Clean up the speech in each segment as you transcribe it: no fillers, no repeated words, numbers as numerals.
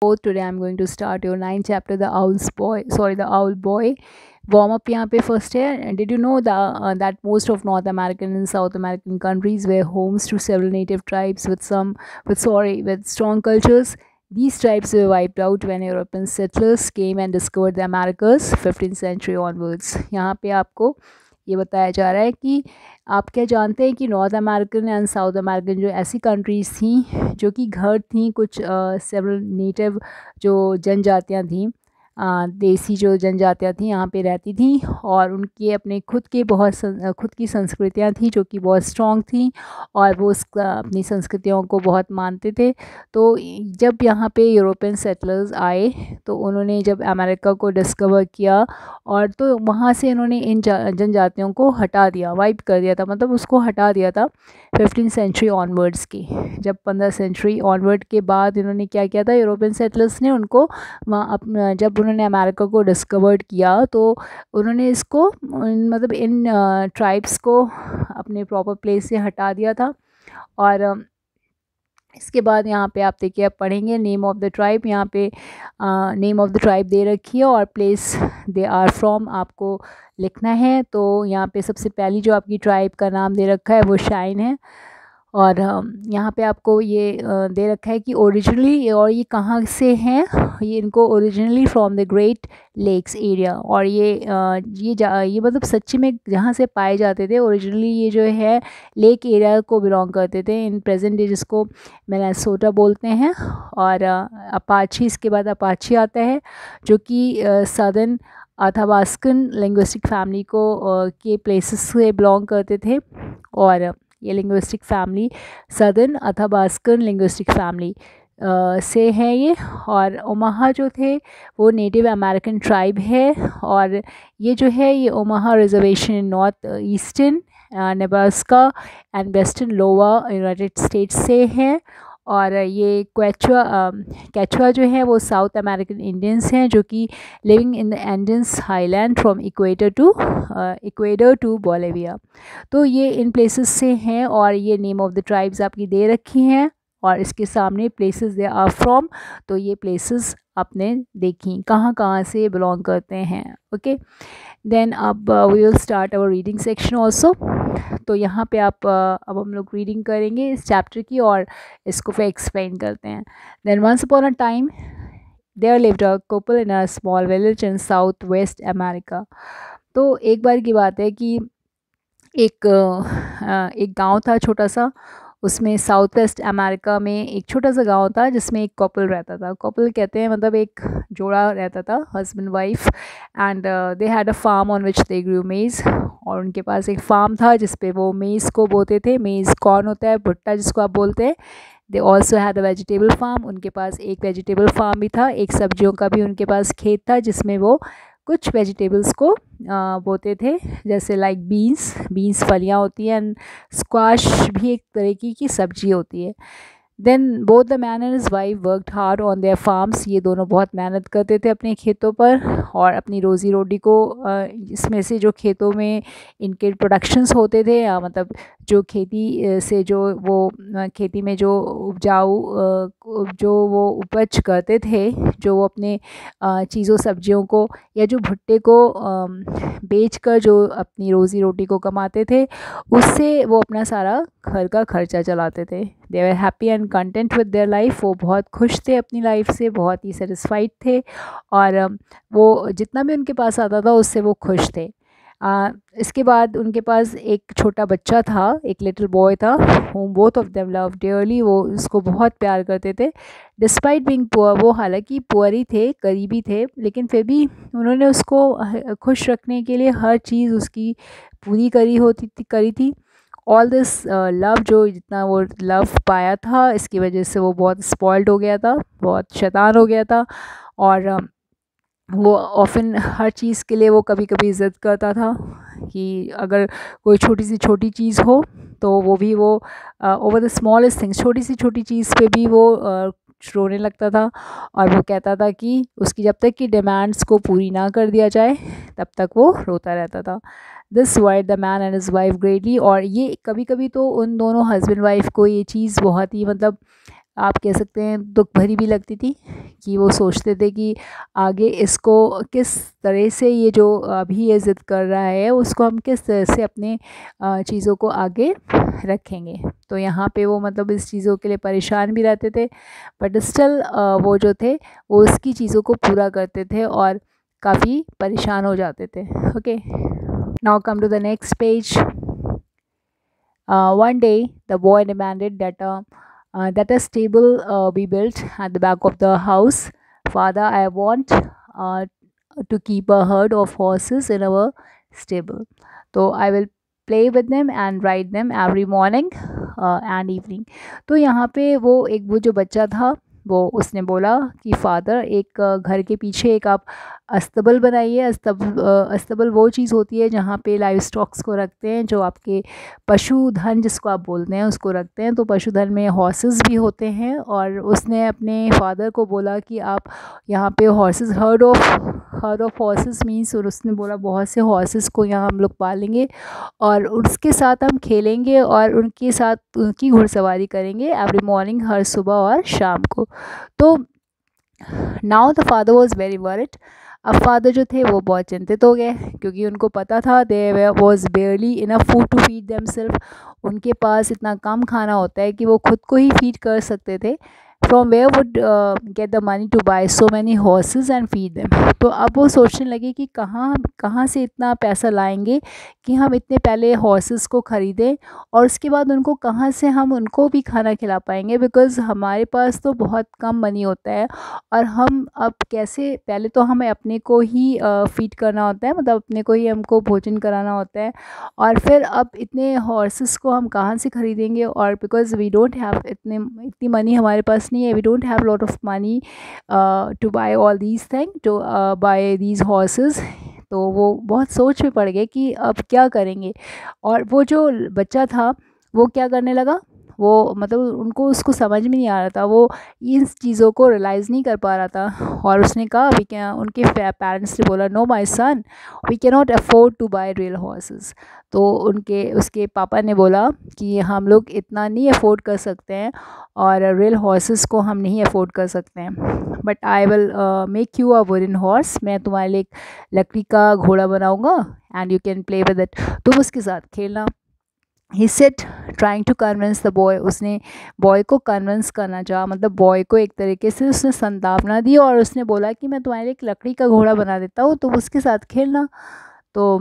Today I'm going to start your ninth chapter, the Owl's Boy. Sorry, the Owl Boy. Warm up यहाँ पे first है. And did you know that most of North American and South American countries were homes to several native tribes with strong cultures. These tribes were wiped out when European settlers came and discovered the Americas 15th century onwards. यहाँ पे आपको ये बताया जा रहा है कि आप क्या जानते हैं कि north American and south American जो ऐसी कंट्रीज़ थी जो कि घर थी कुछ सेवरल नेटिव जो जनजातियां थीं, देसी जो जनजातियां थी यहाँ पे रहती थी और उनके अपने खुद के खुद की संस्कृतियाँ थी जो कि बहुत स्ट्रॉन्ग थी और वो अपनी संस्कृतियों को बहुत मानते थे। तो जब यहाँ पे यूरोपियन सेटलर्स आए तो उन्होंने जब अमेरिका को डिस्कवर किया और तो वहाँ से इन्होंने इन जनजातियों को हटा दिया, वाइप कर दिया था, मतलब उसको हटा दिया था 15th सेंचुरी ऑनवर्ड्स की। जब 15 सेंचुरी ऑनवर्ड के बाद इन्होंने क्या किया था, यूरोपियन सेटलर्स ने उनको वहाँ जब उन्होंने अमेरिका को डिस्कवर्ड किया तो उन्होंने इसको मतलब इन ट्राइब्स को अपने प्रॉपर प्लेस से हटा दिया था। और इसके बाद यहाँ पे आप देखिए, आप पढ़ेंगे नेम ऑफ़ द ट्राइब, यहाँ पे नेम ऑफ़ द ट्राइब दे रखी है और प्लेस दे आर फ्रॉम आपको लिखना है। तो यहाँ पे सबसे पहली जो आपकी ट्राइब का नाम दे रखा है वो शाइन है। और यहाँ पे आपको ये दे रखा है कि ओरिजिनली, और ये कहाँ से हैं, ये इनको originally from the Great Lakes area. और ये मतलब सच्ची में जहाँ से पाए जाते थे ओरिजिनली, ये जो है लेक एरिया को बिलोंग करते थे। इन प्रेजेंट डे जिसको मिनेसोटा बोलते हैं। और अपाची, इसके बाद अपाची आता है जो कि सदर्न अथाबास्कन लिंग्विस्टिक फैमिली के प्लेसेस से बिलोंग करते थे। और ये linguistic family southern Athabaskan linguistic family से है ये। और ओमाहा जो थे वो नेटिव अमेरिकन ट्राइब है। और ये जो है ये Omaha reservation in north eastern Nebraska and western lower United states से है। और ये क्वेचुआ जो है वो साउथ अमेरिकन इंडियंस हैं जो कि living in the Andes highland from Ecuador to Bolivia. तो ये इन प्लेसेस से हैं और ये नेम ऑफ़ द ट्राइब्स आपकी दे रखी हैं और इसके सामने प्लेसेस दे आर फ्रॉम। तो ये प्लेसेस आपने देखी कहाँ कहाँ से बिलोंग करते हैं। ओके, देन अब we will start our reading section also. तो यहाँ पे आप अब हम लोग रीडिंग करेंगे इस चैप्टर की और इसको फिर एक्सप्लेन करते हैं। Then once upon a time there lived a couple in a small village in south west America. तो एक बार की बात है कि एक गांव था छोटा सा, उसमें साउथ वेस्ट अमेरिका में एक छोटा सा गांव था जिसमें एक कपल रहता था। कपल कहते हैं मतलब एक जोड़ा रहता था, husband wife. And they had a farm on which they grew maize. और उनके पास एक फार्म था जिस पे वो मेज़ को बोते थे। मेज़ कॉर्न होता है, भुट्टा जिसको आप बोलते हैं। They also had a vegetable farm, उनके पास एक वेजिटेबल फार्म भी था, एक सब्जियों का भी उनके पास खेत था जिसमें वो कुछ वेजिटेबल्स को बोते थे, जैसे लाइक बीन्स फलियाँ होती हैं, एंड स्क्वाश भी एक तरीके की सब्जी होती है। Then both the man and his wife worked hard on their farms. ये दोनों बहुत मेहनत करते थे अपने खेतों पर और अपनी रोज़ी रोटी को इसमें से जो खेतों में इनके प्रोडक्शंस होते थे, मतलब जो खेती से जो वो खेती में जो जो वो उपज करते थे, जो वो अपने चीज़ों सब्जियों को या जो भुट्टे को बेचकर जो अपनी रोज़ी रोटी को कमाते थे, उससे वो अपना सारा घर का खर्चा चलाते थे। They were happy and content with their life. वो बहुत खुश थे अपनी लाइफ से, बहुत ही सेटिस्फाइड थे और वो जितना भी उनके पास आता था उससे वो खुश थे। इसके बाद उनके पास एक छोटा बच्चा था, एक लिटिल बॉय था, whom both of them loved dearly। वो उसको बहुत प्यार करते थे। डिस्पाइट बीइंग पुअर, वो हालांकि पुअर ही थे, गरीबी थे, लेकिन फिर भी उन्होंने उसको खुश रखने के लिए हर चीज़ उसकी पूरी करी थी। ऑल दिस लव, जो जितना वो लव पाया था, इसकी वजह से वो बहुत स्पॉइल्ड हो गया था, बहुत शैतान हो गया था। और वो ऑफन हर चीज़ के लिए वो कभी कभी ज़िद करता था कि अगर कोई छोटी चीज़ हो तो वो भी वो ओवर द स्मॉलेस्ट थिंग्स, छोटी चीज़ पे भी वो रोने लगता था। और वो कहता था कि उसकी जब तक कि डिमांड्स को पूरी ना कर दिया जाए तब तक वो रोता रहता था। This worried the man and his wife greatly. और ये कभी कभी तो उन दोनों हस्बैंड वाइफ को ये चीज़ बहुत ही मतलब आप कह सकते हैं दुख भरी भी लगती थी, कि वो सोचते थे कि आगे इसको किस तरह से, ये जो अभी ये ज़िद कर रहा है उसको हम किस तरह से अपने चीज़ों को आगे रखेंगे। तो यहाँ पे वो मतलब इस चीज़ों के लिए परेशान भी रहते थे, बट स्टिल वो जो थे वो उसकी चीज़ों को पूरा करते थे और काफ़ी परेशान हो जाते थे। Okay, now come to the next page. One day, the boy demanded that a stable be built at the back of the house. Father, I want to keep a herd of horses in our stable. So I will play with them and ride them every morning and evening. तो यहाँ पे वो जो बच्चा था, वो उसने बोला कि फादर, एक घर के पीछे एक आप अस्तबल बनाइए। अस्तबल वो चीज़ होती है जहाँ पे लाइव स्टॉक्स को रखते हैं, जो आपके पशुधन जिसको आप बोलते हैं उसको रखते हैं। तो पशुधन में हॉर्सेस भी होते हैं, और उसने अपने फादर को बोला कि आप यहाँ पे horses, heard of horses means, और उसने बोला बहुत से हॉर्सेस को यहाँ हम लोग पालेंगे और उसके साथ हम खेलेंगे और उनके साथ उनकी घुड़सवारी करेंगे एवरी मॉर्निंग, हर सुबह और शाम को। तो now the father was very worried. अब फादर जो थे वो बहुत चिंतित हो गए, क्योंकि उनको पता था they was barely enough food to feed themselves. उनके पास इतना कम खाना होता है कि वो खुद को ही फीड कर सकते थे। From where would get the money to buy so many horses and feed them. तो अब वो सोचने लगे कि कहाँ से इतना पैसा लाएंगे कि हम इतने पहले हॉर्सेस को ख़रीदें, और उसके बाद उनको कहाँ से हम उनको भी खाना खिला पाएंगे, बिकॉज़ हमारे पास तो बहुत कम मनी होता है। और हम अब कैसे, पहले तो हमें अपने को ही फीड करना होता है, मतलब अपने को ही हमको भोजन कराना होता है, और फिर अब इतने हॉर्सेस को हम कहाँ से ख़रीदेंगे। और बिकॉज़ वी डोंट हैव इतनी मनी हमारे पास नहीं है, we don't have lot of money to buy all these thing, to buy these horses. तो वो बहुत सोच में पड़ गए कि अब क्या करेंगे। और वो जो बच्चा था वो क्या करने लगा, वो मतलब उनको उसको समझ में नहीं आ रहा था, वो इन चीज़ों को रियलाइज़ नहीं कर पा रहा था। और उसने कहा, वी क्या, उनके पेरेंट्स ने बोला, no my son, we can not afford to buy real horses. तो उसके पापा ने बोला कि हम लोग इतना नहीं अफोर्ड कर सकते हैं, और रियल हॉर्सेस को हम नहीं अफोर्ड कर सकते हैं। But I will make you a wooden horse, मैं तुम्हारे लिए एक लकड़ी का घोड़ा बनाऊंगा, and you can play with it, तुम उसके साथ खेलना। He said, trying to convince the boy, उसने बॉय को कन्विंस करना चाहा, मतलब बॉय को एक तरीके से उसने संतावना दी, और उसने बोला कि मैं तुम्हारे लिए एक लकड़ी का घोड़ा बना देता हूँ, तुम उसके साथ खेलना। तो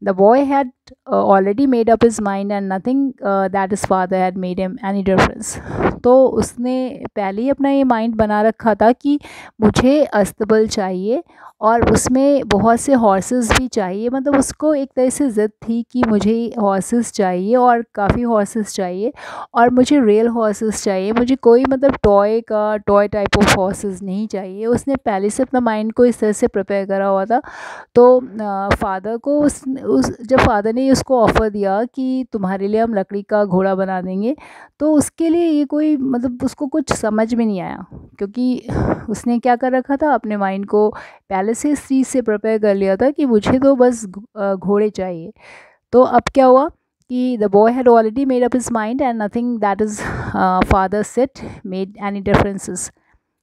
the boy had already made up his mind and nothing that his father had made him any difference. तो उसने पहले ही अपना ये माइंड बना रखा था कि मुझे अस्तबल चाहिए, और उसमें बहुत से हॉर्सेस भी चाहिए, मतलब उसको एक तरह से ज़िद थी कि मुझे हॉर्सेस चाहिए, और काफ़ी हॉर्सेस चाहिए, और मुझे रियल हॉर्सेस चाहिए, मुझे कोई मतलब टॉय टाइप ऑफ हॉर्सेस नहीं चाहिए। उसने पहले से अपना माइंड को इस तरह से प्रिपेयर करा हुआ था। तो फादर को जब फादर ने उसको ऑफ़र दिया कि तुम्हारे लिए हम लकड़ी का घोड़ा बना देंगे, तो उसके लिए ये कोई मतलब उसको कुछ समझ में नहीं आया, क्योंकि उसने क्या कर रखा था, अपने माइंड को पहले से इस चीज़ से प्रिपेयर कर लिया था कि मुझे तो बस घोड़े चाहिए। तो अब क्या हुआ कि the boy had already made up his mind, and nothing that is father said made any differences.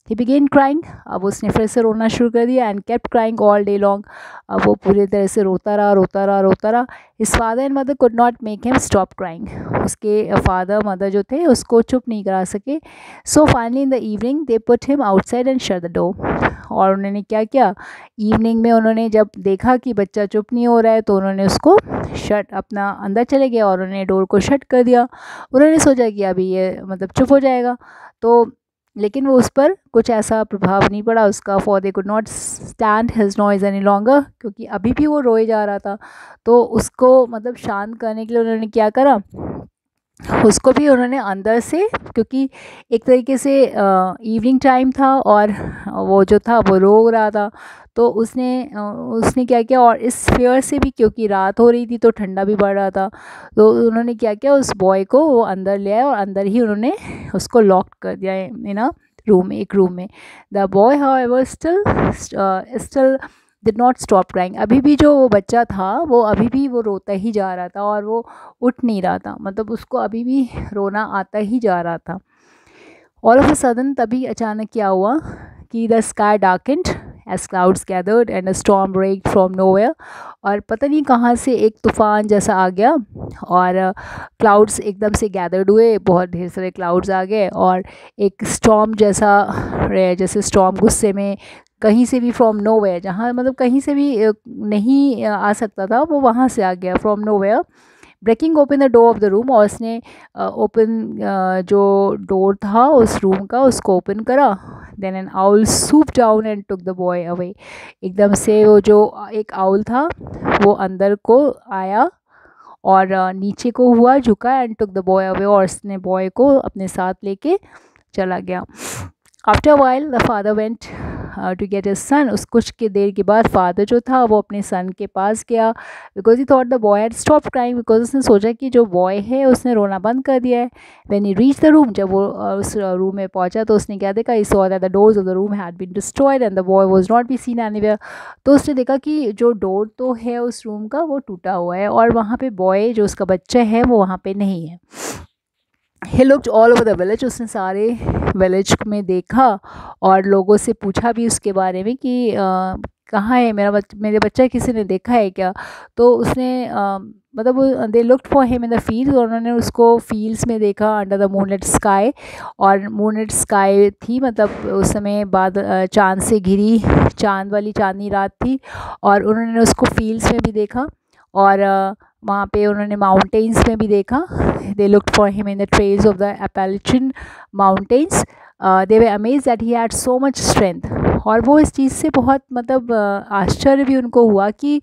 He begin crying, अब उसने फिर से रोना शुरू कर दिया, and kept crying all day long. अब वो पूरी तरह से रोता रहा। His father and mother could not make him stop crying, उसके फादर मदर जो थे उसको चुप नहीं करा सके। So finally in the evening they put him outside and shut the door. और उन्होंने क्या किया, इवनिंग में उन्होंने जब देखा कि बच्चा चुप नहीं हो रहा है, तो उन्होंने उसको अपना अंदर चले गए, और उन्होंने डोर को शट कर दिया। उन्होंने सोचा कि अभी ये मतलब चुप हो जाएगा, तो लेकिन वो उस पर कुछ ऐसा प्रभाव नहीं पड़ा उसका। For they could not stand his noise any longer, क्योंकि अभी भी वो रोए जा रहा था। तो उसको मतलब शांत करने के लिए उन्होंने क्या करा, उसको भी उन्होंने अंदर से, क्योंकि एक तरीके से इवनिंग टाइम था और वो जो था वो रो रहा था, तो उसने क्या किया, और इस फेयर से भी क्योंकि रात हो रही थी तो ठंडा भी बढ़ रहा था, तो उन्होंने क्या किया, उस बॉय को वो अंदर ले आए, और अंदर ही उन्होंने उसको लॉक कर दिया इन अ रूम, एक रूम में। The boy however still did not stop crying, अभी भी जो वो बच्चा था वो अभी भी वो रोता ही जा रहा था, और वो उठ नहीं रहा था, मतलब उसको अभी भी रोना आता ही जा रहा था। ऑल ऑफ अ सडन तभी अचानक क्या हुआ कि the sky darkened as clouds gathered and a storm break from nowhere, और पता नहीं कहाँ से एक तूफान जैसा आ गया और क्लाउड्स एकदम से गैदर्ड हुए, बहुत ढेर सारे क्लाउड्स आ गए और एक स्टॉर्म जैसा, जैसे स्टॉर्म गुस्से में कहीं से भी फ्रॉम नोवेयर, जहाँ मतलब कहीं से भी नहीं आ सकता था, वो वहाँ से आ गया from nowhere, breaking open the door of the room, और उसने ओपन जो डोर था उस रूम का उसको ओपन करा। Then an owl swoop down and took the boy away, एकदम से वो जो एक आउल था वो अंदर को आया और नीचे को हुआ, झुका, and took the boy away, और उसने बॉय को अपने साथ लेके चला गया। After while the father went to get his son, उस कुछ के देर के बाद फादर जो था वो अपने सन के पास गया, because he thought the boy had stop crying, because उसने सोचा कि जो बॉय है उसने रोना बंद कर दिया है। When he reach the room, जब वो उस रूम में पहुंचा तो उसने क्या देखा, he saw that the doors of the room had been destroyed and the boy was not be seen anywhere. तो उसने देखा कि जो डोर तो है उस रूम का वो टूटा हुआ है और वहाँ पे बॉय जो उसका बच्चा है वो वहाँ पे नहीं है। He looked all over the village, उसने सारे विलेज में देखा और लोगों से पूछा भी उसके बारे में कि कहाँ है मेरे बच्चा, किसी ने देखा है क्या। तो उसने मतलब दे looked for him in the field, उन्होंने उसको फील्ड्स में देखा अंडर द मूनलाइट स्काई, और मूनलाइट स्काई थी मतलब उस समय बाद चाँद से घिरी, चाँद वाली चांदनी रात थी, और उन्होंने उसको फील्ड्स में भी देखा और वहाँ पे उन्होंने माउंटेन्स में भी देखा। They looked for him in the trails of the Appalachian mountains, they were amaze that he had so much strength, और वो इस चीज़ से बहुत मतलब आश्चर्य भी उनको हुआ कि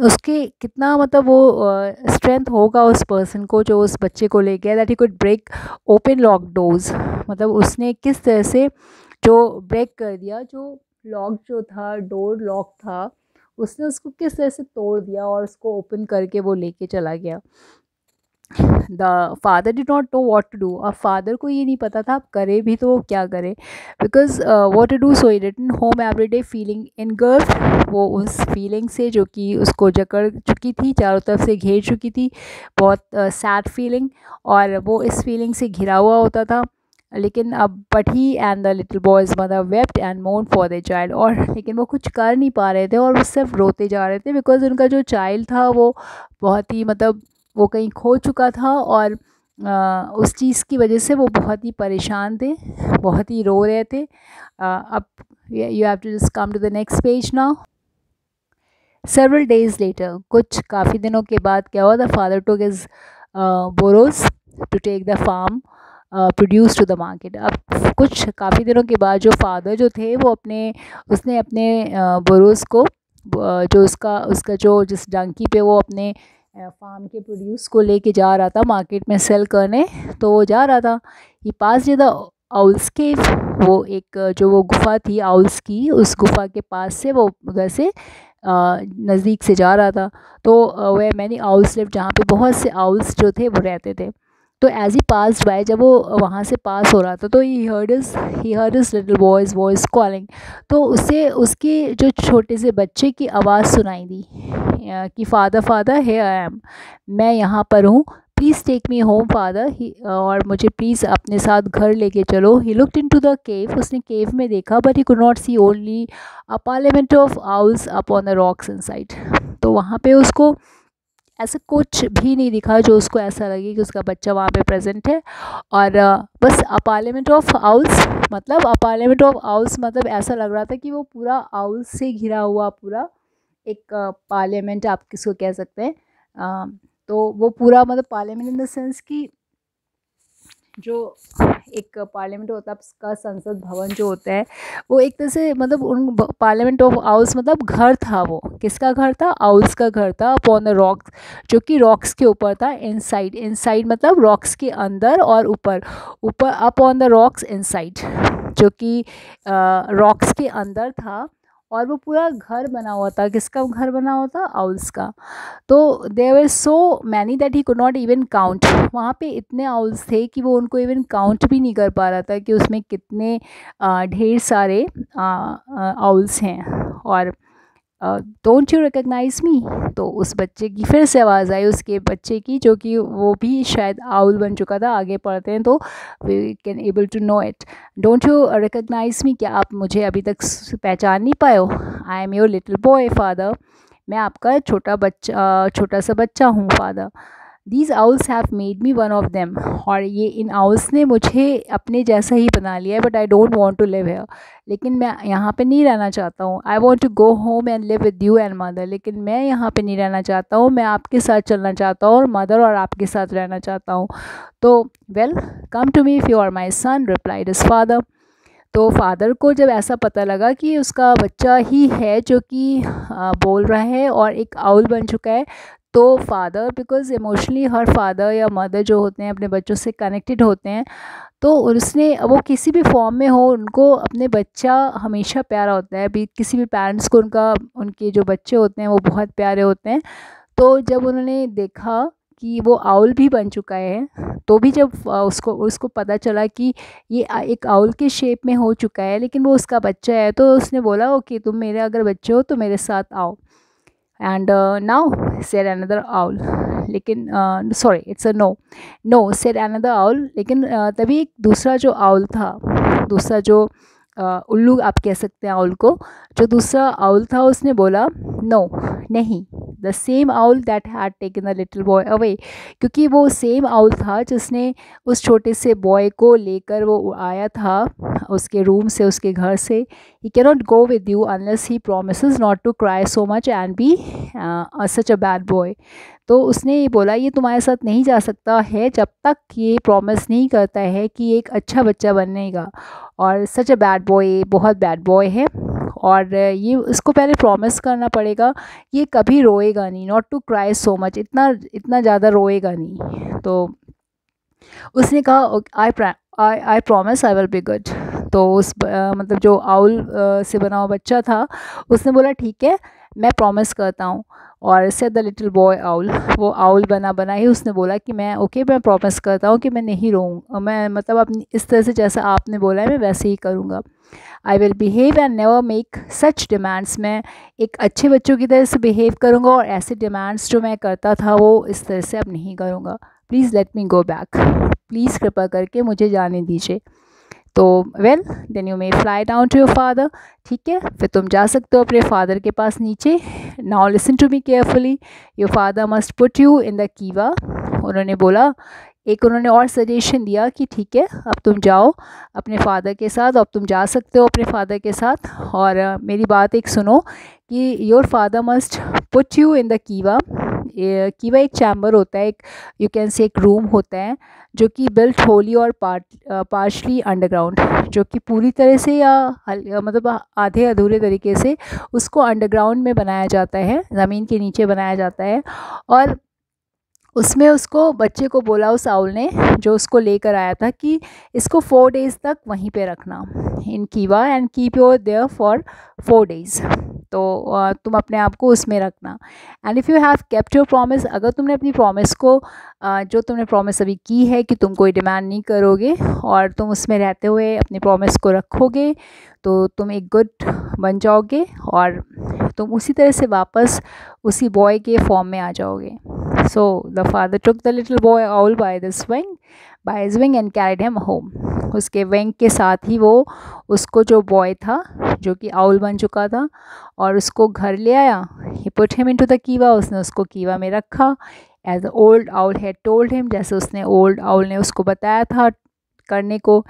उसके कितना मतलब वो स्ट्रेंथ होगा उस पर्सन को जो उस बच्चे को ले गया, that he could break open lock doors, मतलब उसने किस तरह से जो ब्रेक कर दिया, जो लॉक जो था, डोर लॉक था, उसने उसको किस तरह से तोड़ दिया और उसको ओपन करके वो लेके चला गया। The father did not know what to do, अब फादर को ये नहीं पता था अब करे भी तो वो क्या करे, because what to do, so he return home every day feeling engulf, वो उस फीलिंग से जो कि उसको जकड़ चुकी थी, चारों तरफ से घेर चुकी थी, बहुत सैड फीलिंग, और वो इस फीलिंग से घिरा हुआ होता था। लेकिन अब but he and the little boys mother wept and मोर्न for their child, और लेकिन वो कुछ कर नहीं पा रहे थे और वो सिर्फ रोते जा रहे थे, बिकॉज उनका जो चाइल्ड था वो बहुत ही मतलब वो कहीं खो चुका था, और उस चीज़ की वजह से वो बहुत ही परेशान थे, बहुत ही रो रहे थे। अब you have to just come to the next page now. Several days later, कुछ काफ़ी दिनों के बाद क्या हुआ, the father took his burros to take the farm produce to the market. अब कुछ काफ़ी दिनों के बाद जो फादर जो थे वो उसने अपने बोरोज को जो उसका उसका जो जिस डंकी पे वो अपने फार्म के प्रोड्यूस को लेके जा रहा था मार्केट में सेल करने, तो वो जा रहा था, ही पास द आउल्स केव, वो एक जो वो गुफा थी आउल्स की, उस गुफा के पास से वो उधर से नज़दीक से जा रहा था। तो वे मैनी आउल्स लिव, जहाँ पे बहुत से आउल्स जो थे वो रहते थे। तो एज ही पास बाय, जब वो वहाँ से पास हो रहा था तो he heard is little boys voice calling, तो उसे उसके जो छोटे से बच्चे की आवाज़ सुनाई दी कि father father here I am, मैं यहाँ पर हूँ, please take me home father, और मुझे प्लीज़ अपने साथ घर लेके चलो। He looked into the cave, उसने केव में देखा, but he could not see, only a parliament of owls up on the rocks inside. तो वहाँ पे उसको ऐसा कुछ भी नहीं दिखा जो उसको ऐसा लगे कि उसका बच्चा वहाँ पे प्रेजेंट है, और बस अ पार्लियामेंट ऑफ आउल्स, मतलब अ पार्लियामेंट ऑफ आउल्स मतलब ऐसा लग रहा था कि वो पूरा आउल्स से घिरा हुआ पूरा एक पार्लियामेंट आप किसको कह सकते हैं। तो वो पूरा मतलब पार्लियामेंट इन द सेंस कि जो एक पार्लियामेंट होता है उसका संसद भवन जो होता है वो एक तरह से मतलब उन पार्लियामेंट ऑफ आउल्स मतलब घर था, वो किसका घर था, आउल्स का घर था, अपॉन द रॉक्स, जो कि रॉक्स के ऊपर था, इनसाइड मतलब रॉक्स के अंदर और ऊपर ऊपर अपॉन द रॉक्स इनसाइड, जो कि रॉक्स के अंदर था, और वो पूरा घर बना हुआ था, किसका घर बना हुआ था, आउल्स का। तो there were so many that he could not even count, वहाँ पे इतने आउल्स थे कि वो उनको इवन काउंट भी नहीं कर पा रहा था कि उसमें कितने ढेर सारे आउल्स हैं। और डोंट यू रिकग्नाइज मी। तो उस बच्चे की फिर से आवाज़ आई, उसके बच्चे की, जो कि वो भी शायद आउल बन चुका था। आगे पढ़ते हैं तो we can able to know it. Don't you recognize me, क्या आप मुझे अभी तक पहचान नहीं पाए हो? I am your little boy father, मैं आपका छोटा सा बच्चा हूँ father. These owls have made me one of them, और ये इन आउल्स ने मुझे अपने जैसा ही बना लिया है, but I don't want to live here, लेकिन मैं यहाँ पे नहीं रहना चाहता हूँ। I want to go home and live with you and mother, लेकिन मैं यहाँ पे नहीं रहना चाहता हूँ, मैं आपके साथ चलना चाहता हूँ और मदर और आपके साथ रहना चाहता हूँ। तो well, come to me if you are my son, replied his father. तो फादर को जब ऐसा पता लगा कि उसका बच्चा ही है जो कि बोल रहा है और एक आउल बन चुका है, तो father, because emotionally her father या मदर जो होते हैं अपने बच्चों से कनेक्टेड होते हैं, तो उसने, वो किसी भी फॉर्म में हो, उनको अपने बच्चा हमेशा प्यारा होता है। भी किसी भी पेरेंट्स को उनके जो बच्चे होते हैं वो बहुत प्यारे होते हैं। तो जब उन्होंने देखा कि वो आउल भी बन चुका है, तो भी जब उसको उसको पता चला कि ये एक आउल के शेप में हो चुका है, लेकिन वो उसका बच्चा है, तो उसने बोला ओके, तुम मेरे अगर बच्चे हो तो मेरे साथ आओ। And now said another owl, लेकिन sorry it's a no, no said another owl, लेकिन तभी एक दूसरा जो आउल था, दूसरा जो उल्लू आप कह सकते हैं आउल को, जो दूसरा आउल था उसने बोला नो, नहीं, the same owl that had taken the little boy away, क्योंकि वो सेम आउल था जिसने उस छोटे से बॉय को लेकर वो आया था उसके रूम से, उसके घर से। He cannot go with you unless he promises not to cry so much and be such a bad boy. तो उसने ये बोला, ये तुम्हारे साथ नहीं जा सकता है जब तक ये प्रॉमिस नहीं करता है कि एक अच्छा बच्चा बनेगा, और सच अ बैड बॉय, बहुत बैड बॉय है, और ये इसको पहले प्रॉमिस करना पड़ेगा ये कभी रोएगा नहीं, not to cry so much, इतना इतना ज़्यादा रोएगा नहीं। तो उसने कहा I promise I will be good. तो मतलब जो आउल से बना हुआ बच्चा था, उसने बोला ठीक है, मैं प्रॉमिस करता हूँ। और said the little boy owl, वो आउल बना बना ही उसने बोला कि मैं ओके, मैं प्रॉमिस करता हूँ कि मैं नहीं रोऊँ, मैं मतलब अपनी इस तरह से जैसा आपने बोला है मैं वैसे ही करूँगा। I will behave and never make such demands, मैं एक अच्छे बच्चों की तरह से बिहेव करूँगा और ऐसे डिमांड्स जो मैं करता था वो इस तरह से अब नहीं करूँगा। Please let me go back, please कृपा करके मुझे जाने दीजिए। तो well then you may fly down to your father, ठीक है, फिर तुम जा सकते हो अपने फादर के पास नीचे। Now listen to me carefully, your father must put you in the kiva. उन्होंने बोला, एक उन्होंने और सजेशन दिया कि ठीक है अब तुम जाओ अपने फादर के साथ, अब तुम जा सकते हो अपने फादर के साथ, और मेरी बात एक सुनो कि your father must put you in the कीवा। कीवा एक चैम्बर होता है, एक यू कैन से एक रूम होता है जो कि बिल्ट होली और पार्शली अंडरग्राउंड, जो कि पूरी तरह से या मतलब आधे अधूरे तरीके से उसको अंडरग्राउंड में बनाया जाता है, ज़मीन के नीचे बनाया जाता है। और उसमें उसको बच्चे को बोला उस आउल ने जो उसको लेकर आया था कि इसको 4 डेज़ तक वहीं पे रखना in kiva, and keep your there for 4 days. तो तुम अपने आप को उसमें रखना। And if you have kept your promise, अगर तुमने अपनी प्रॉमिस को जो तुमने प्रॉमिस अभी की है कि तुम कोई डिमांड नहीं करोगे और तुम उसमें रहते हुए अपनी प्रॉमिस को रखोगे, तो तुम एक गुड बन जाओगे और तुम उसी तरह से वापस उसी बॉय के फॉर्म में आ जाओगे। So the father took the little boy owl by his wing and carried him home. उसके विंग के साथ ही वो उसको, जो बॉय था जो कि आउल बन चुका था, और उसको घर ले आया। He put him into the kiva, उसने उसको कीवा में रखा as the old owl had told him, जैसे उसने ओल्ड आउल ने उसको बताया था करने को।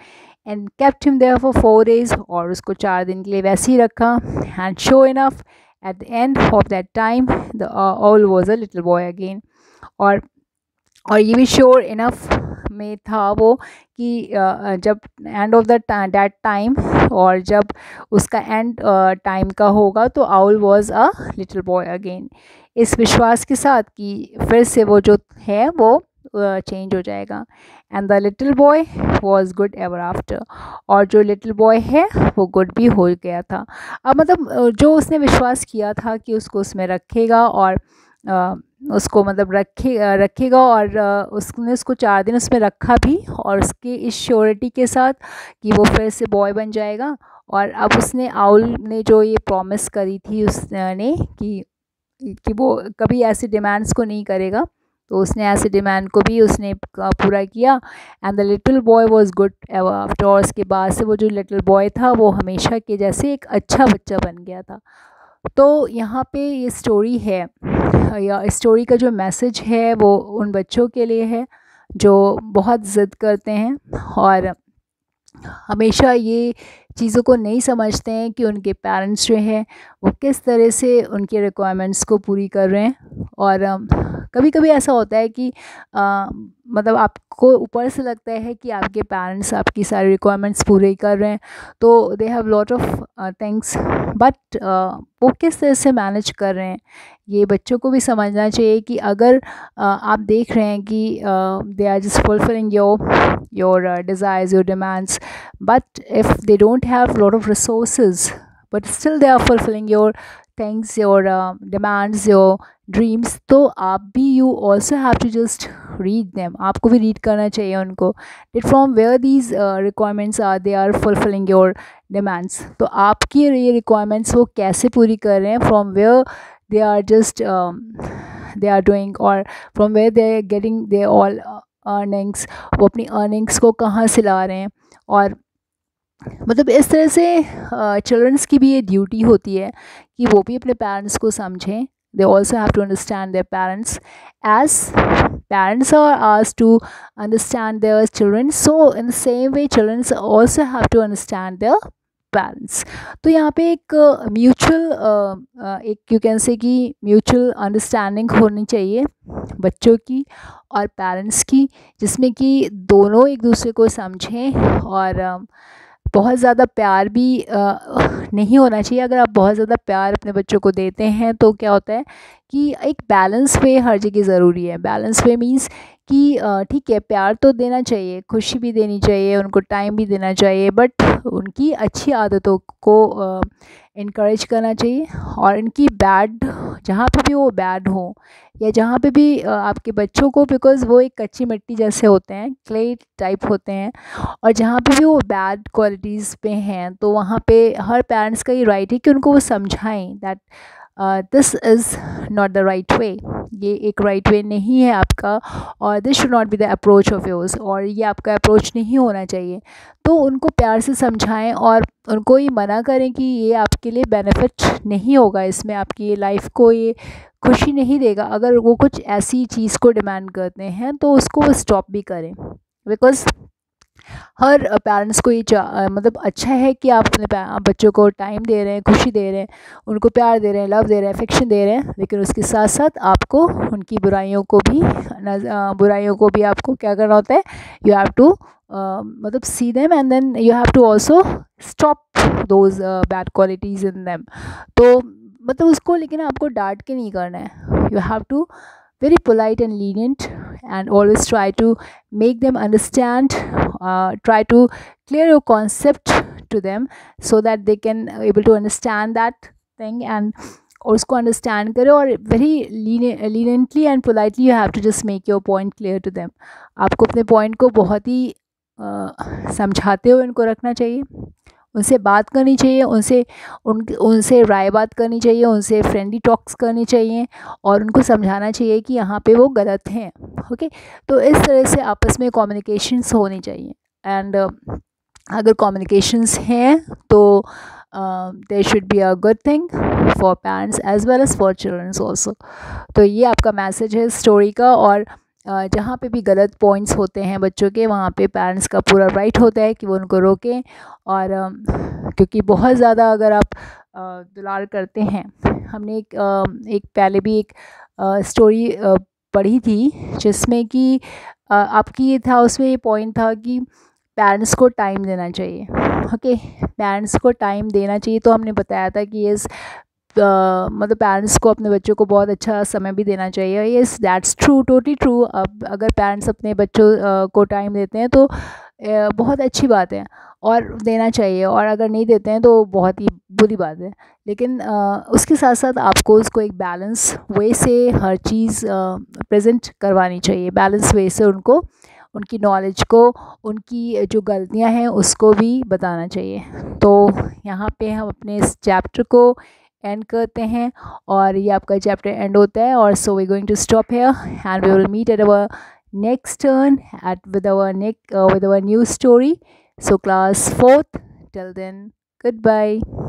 And kept him there for 4 days, और उसको 4 दिन के लिए वैसे ही रखा। And sure enough at the end of that time the owl was a little boy again. और ये भी श्योर इनफ में था वो कि जब एंड ऑफ दैट टाइम, और जब उसका एंड टाइम का होगा, तो owl was a little boy again, इस विश्वास के साथ कि फिर से वो जो है वो चेंज हो जाएगा। And the little boy was good ever after, और जो लिटिल बॉय है वो गुड भी हो गया था। अब मतलब जो उसने विश्वास किया था कि उसको उसमें रखेगा और उसको मतलब रखेगा, और उसने उसको 4 दिन उसमें रखा भी, और उसके इस श्योरिटी के साथ कि वो फिर से बॉय बन जाएगा, और अब उसने आउल ने जो ये प्रॉमिस करी थी उसने कि वो कभी ऐसी डिमांड्स को नहीं करेगा, तो उसने ऐसे डिमांड को भी उसने पूरा किया। And the little boy was good after all. उसके बाद से वो जो लिटिल बॉय था वो हमेशा के जैसे एक अच्छा बच्चा बन गया था। तो यहाँ पे ये स्टोरी है, या स्टोरी का जो मैसेज है वो उन बच्चों के लिए है जो बहुत ज़िद करते हैं और हमेशा ये चीज़ों को नहीं समझते हैं कि उनके पेरेंट्स जो हैं वो किस तरह से उनके रिक्वायरमेंट्स को पूरी कर रहे हैं। और कभी कभी ऐसा होता है कि मतलब आपको ऊपर से लगता है कि आपके पेरेंट्स आपकी सारी रिक्वायरमेंट्स पूरे कर रहे हैं, तो they have lot of things, but वो किस तरह से मैनेज कर रहे हैं ये बच्चों को भी समझना चाहिए। कि अगर आप देख रहे हैं कि they are just fulfilling your desires, your demands, but if they don't have a lot of resources but still they are fulfilling your things, your demands, your dreams, तो आप भी you also have to just read them, आपको भी read करना चाहिए उनको, that from where these requirements are they are fulfilling your demands। तो आपकी ये requirements वो कैसे पूरी कर रहे हैं, from where they are just they are doing, or from where they are getting their all earnings, वो अपनी अर्निंग्स को कहाँ से ला रहे हैं। और मतलब इस तरह से चिल्ड्रंस की भी ये ड्यूटी होती है कि वो भी अपने पेरेंट्स को समझें। They also have to understand their parents as parents are asked to understand their children, so in the same way children also have to understand their parents. तो यहाँ पे एक म्यूचुअल एक यू कैन से कि mutual understanding होनी चाहिए बच्चों की और पेरेंट्स की, जिसमें कि दोनों एक दूसरे को समझें। और बहुत ज़्यादा प्यार भी नहीं होना चाहिए। अगर आप बहुत ज़्यादा प्यार अपने बच्चों को देते हैं तो क्या होता है कि एक बैलेंस वे हर जगह ज़रूरी है। बैलेंस वे मीन्स कि ठीक है, प्यार तो देना चाहिए, खुशी भी देनी चाहिए, उनको टाइम भी देना चाहिए, बट उनकी अच्छी आदतों को इनकरेज करना चाहिए। और इनकी बैड, जहाँ पे भी वो बैड हो या जहाँ पे भी आपके बच्चों को, बिकॉज़ वो एक कच्ची मिट्टी जैसे होते हैं, क्ले टाइप होते हैं, और जहाँ पे भी वो बैड क्वालिटीज़ पे हैं तो वहाँ पे हर पेरेंट्स का ये राइट है कि उनको वो समझाएं that this is not the right way, ये एक राइट वे नहीं है आपका, और this should not be the approach of yours, और ये आपका अप्रोच नहीं होना चाहिए। तो उनको प्यार से समझाएं और उनको ये मना करें कि ये आपके लिए बेनिफिट नहीं होगा, इसमें आपकी ये लाइफ को ये खुशी नहीं देगा। अगर वो कुछ ऐसी चीज़ को डिमांड करते हैं तो उसको वो स्टॉप भी करें, बिकॉज़ हर पेरेंट्स को ये मतलब अच्छा है कि आप अपने बच्चों को टाइम दे रहे हैं, खुशी दे रहे हैं, उनको प्यार दे रहे हैं, लव दे रहे हैं, अफेक्शन दे रहे हैं, लेकिन उसके साथ साथ आपको उनकी बुराइयों को भी आपको क्या करना होता है, यू हैव टू मतलब see them and then you have to also stop those bad qualities in them. तो मतलब उसको लेकिन आपको डांट के नहीं करना है, you have to very polite and lenient, and always try to make them understand, try to clear your concept to them so that they can able to understand that thing, and और उसको understand करें, और very leniently and politely you have to just make your point clear to them। आपको अपने point को बहुत ही समझाते हुए उनको रखना चाहिए, उनसे बात करनी चाहिए, उनसे राय बात करनी चाहिए, उनसे फ्रेंडली टॉक्स करनी चाहिए, और उनको समझाना चाहिए कि यहाँ पे वो गलत हैं। ओके, तो इस तरह से आपस में कम्युनिकेशंस होनी चाहिए। एंड अगर कम्युनिकेशंस हैं तो there should be a good thing for parents as well as for childrens also. तो ये आपका मैसेज है स्टोरी का। और जहाँ पे भी गलत पॉइंट्स होते हैं बच्चों के, वहाँ पे पेरेंट्स का पूरा राइट होता है कि वो उनको रोकें। और क्योंकि बहुत ज़्यादा अगर आप दुलार करते हैं, हमने एक पहले भी एक स्टोरी पढ़ी थी जिसमें कि आपकी ये था, उसमें ये पॉइंट था कि पेरेंट्स को टाइम देना चाहिए। ओके, पेरेंट्स को टाइम देना चाहिए। तो हमने बताया था कि ये मतलब पेरेंट्स को अपने बच्चों को बहुत अच्छा समय भी देना चाहिए। Yes, that's true, totally true. अब अगर पेरेंट्स अपने बच्चों को टाइम देते हैं तो बहुत अच्छी बात है और देना चाहिए, और अगर नहीं देते हैं तो बहुत ही बुरी बात है। लेकिन उसके साथ साथ आपको उसको एक बैलेंस वे से हर चीज़ प्रेजेंट करवानी चाहिए, बैलेंस वे से उनको उनकी नॉलेज को, उनकी जो गलतियां हैं उसको भी बताना चाहिए। तो यहाँ पे हम अपने इस चैप्टर को एंड करते हैं और ये आपका चैप्टर एंड होता है। और so we going to stop here and we will meet at our next turn at with our new story. So class 4th, till then, goodbye.